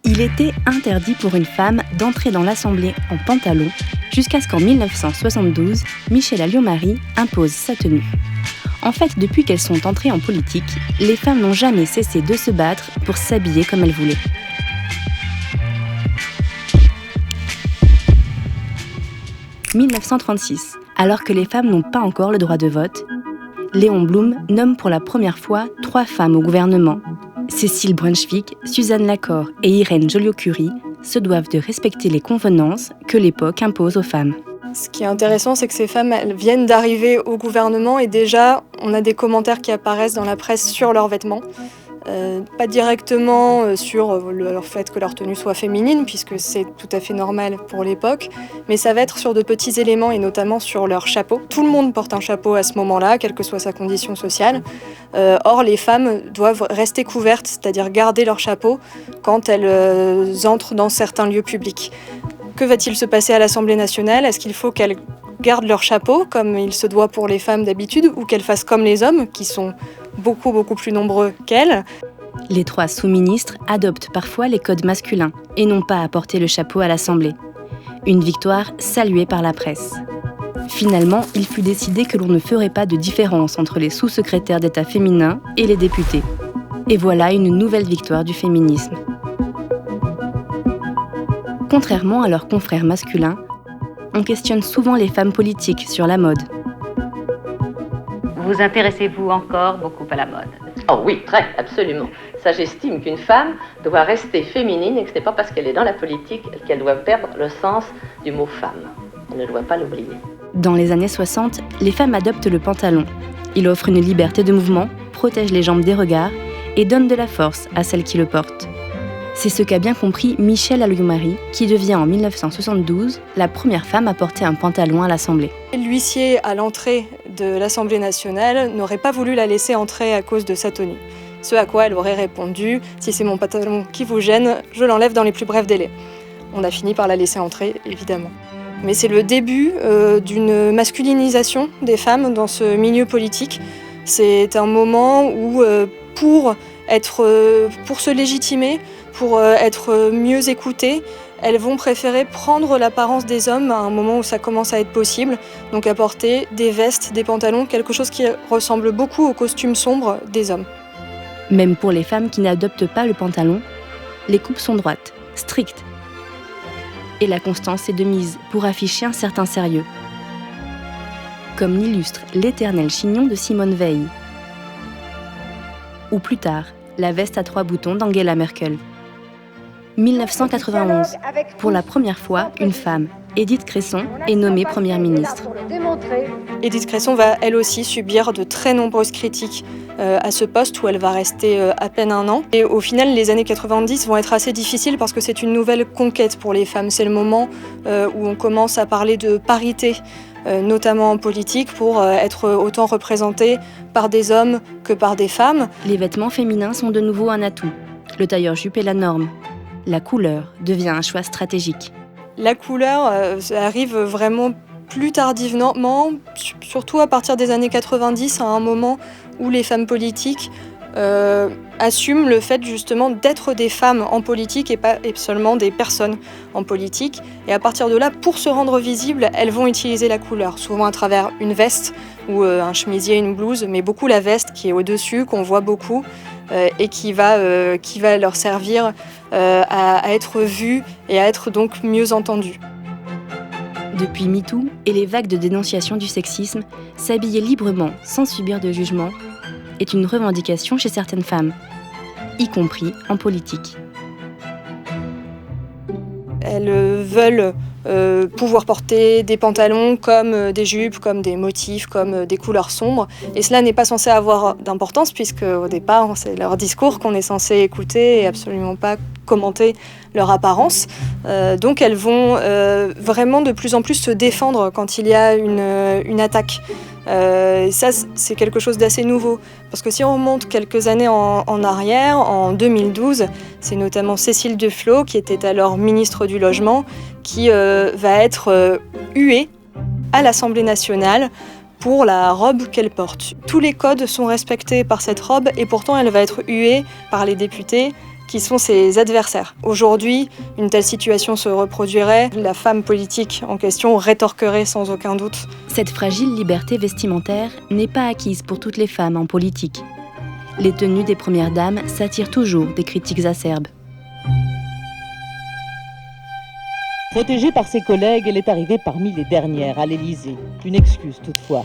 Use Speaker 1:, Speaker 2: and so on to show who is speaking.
Speaker 1: Il était interdit pour une femme d'entrer dans l'Assemblée en pantalon jusqu'à ce qu'en 1972, Michèle Alliot-Marie impose sa tenue. En fait, depuis qu'elles sont entrées en politique, les femmes n'ont jamais cessé de se battre pour s'habiller comme elles voulaient. « 1936, alors que les femmes n'ont pas encore le droit de vote, Léon Blum nomme pour la première fois 3 femmes au gouvernement. Cécile Brunswick, Suzanne Lacorre et Irène Joliot-Curie se doivent de respecter les convenances que l'époque impose aux femmes.
Speaker 2: Ce qui est intéressant, c'est que ces femmes elles viennent d'arriver au gouvernement et déjà, on a des commentaires qui apparaissent dans la presse sur leurs vêtements. Pas directement sur le fait que leur tenue soit féminine, puisque c'est tout à fait normal pour l'époque, mais ça va être sur de petits éléments et notamment sur leur chapeau. Tout le monde porte un chapeau à ce moment-là, quelle que soit sa condition sociale. Or, les femmes doivent rester couvertes, c'est-à-dire garder leur chapeau quand elles entrent dans certains lieux publics. Que va-t-il se passer à l'Assemblée nationale ? Est-ce qu'il faut qu'elles gardent leur chapeau, comme il se doit pour les femmes d'habitude, ou qu'elles fassent comme les hommes, qui sont beaucoup plus nombreux qu'elles ?
Speaker 1: Les 3 sous-ministres adoptent parfois les codes masculins et n'ont pas à porter le chapeau à l'Assemblée. Une victoire saluée par la presse. Finalement, il fut décidé que l'on ne ferait pas de différence entre les sous-secrétaires d'État féminins et les députés. Et voilà une nouvelle victoire du féminisme. Contrairement à leurs confrères masculins, on questionne souvent les femmes politiques sur la mode.
Speaker 3: Vous intéressez-vous encore beaucoup à la mode ?
Speaker 4: Oh oui, très, absolument. Ça, j'estime qu'une femme doit rester féminine et que ce n'est pas parce qu'elle est dans la politique qu'elle doit perdre le sens du mot femme. Elle ne doit pas l'oublier.
Speaker 1: Dans les années 60, les femmes adoptent le pantalon. Il offre une liberté de mouvement, protège les jambes des regards et donne de la force à celles qui le portent. C'est ce qu'a bien compris Michèle Alliot-Marie, qui devient en 1972 la première femme à porter un pantalon à l'Assemblée.
Speaker 2: L'huissier à l'entrée de l'Assemblée nationale n'aurait pas voulu la laisser entrer à cause de sa tenue. Ce à quoi elle aurait répondu « Si c'est mon pantalon qui vous gêne, je l'enlève dans les plus brefs délais ». On a fini par la laisser entrer, évidemment. Mais c'est le début d'une masculinisation des femmes dans ce milieu politique. C'est un moment où, pour se légitimer, pour être mieux écoutées, elles vont préférer prendre l'apparence des hommes à un moment où ça commence à être possible, donc à porter des vestes, des pantalons, quelque chose qui ressemble beaucoup au costume sombre des hommes.
Speaker 1: Même pour les femmes qui n'adoptent pas le pantalon, les coupes sont droites, strictes. Et la constance est de mise pour afficher un certain sérieux. Comme l'illustre l'éternel chignon de Simone Veil. Ou plus tard, la veste à 3 boutons d'Angela Merkel. 1991, pour la première fois, une femme, Édith Cresson, est nommée Première ministre.
Speaker 2: Édith Cresson va elle aussi subir de très nombreuses critiques à ce poste où elle va rester à peine 1 an. Et au final, les années 90 vont être assez difficiles parce que c'est une nouvelle conquête pour les femmes. C'est le moment où on commence à parler de parité, notamment en politique, pour être autant représentées par des hommes que par des femmes.
Speaker 1: Les vêtements féminins sont de nouveau un atout. Le tailleur-jupe est la norme. La couleur devient un choix stratégique.
Speaker 2: La couleur arrive vraiment plus tardivement, surtout à partir des années 90, à un moment où les femmes politiques assument le fait justement d'être des femmes en politique et pas seulement des personnes en politique. Et à partir de là, pour se rendre visibles, elles vont utiliser la couleur, souvent à travers une veste ou un chemisier, une blouse, mais beaucoup la veste qui est au-dessus, qu'on voit beaucoup, et qui va leur servir à être vue et à être donc mieux entendue.
Speaker 1: Depuis MeToo et les vagues de dénonciation du sexisme, s'habiller librement, sans subir de jugement, est une revendication chez certaines femmes, y compris en politique.
Speaker 2: Elles veulent pouvoir porter des pantalons comme des jupes, comme des motifs, comme des couleurs sombres. Et cela n'est pas censé avoir d'importance puisque au départ, c'est leur discours qu'on est censé écouter et absolument pas commenter leur apparence. Donc elles vont vraiment de plus en plus se défendre quand il y a une attaque. Ça, c'est quelque chose d'assez nouveau. Parce que si on remonte quelques années en arrière, en 2012, c'est notamment Cécile Duflot, qui était alors ministre du Logement, qui va être huée à l'Assemblée nationale pour la robe qu'elle porte. Tous les codes sont respectés par cette robe et pourtant elle va être huée par les députés qui sont ses adversaires. Aujourd'hui, une telle situation se reproduirait, la femme politique en question rétorquerait sans aucun doute.
Speaker 1: Cette fragile liberté vestimentaire n'est pas acquise pour toutes les femmes en politique. Les tenues des premières dames s'attirent toujours des critiques acerbes.
Speaker 5: Protégée par ses collègues, elle est arrivée parmi les dernières à l'Élysée. Une excuse toutefois.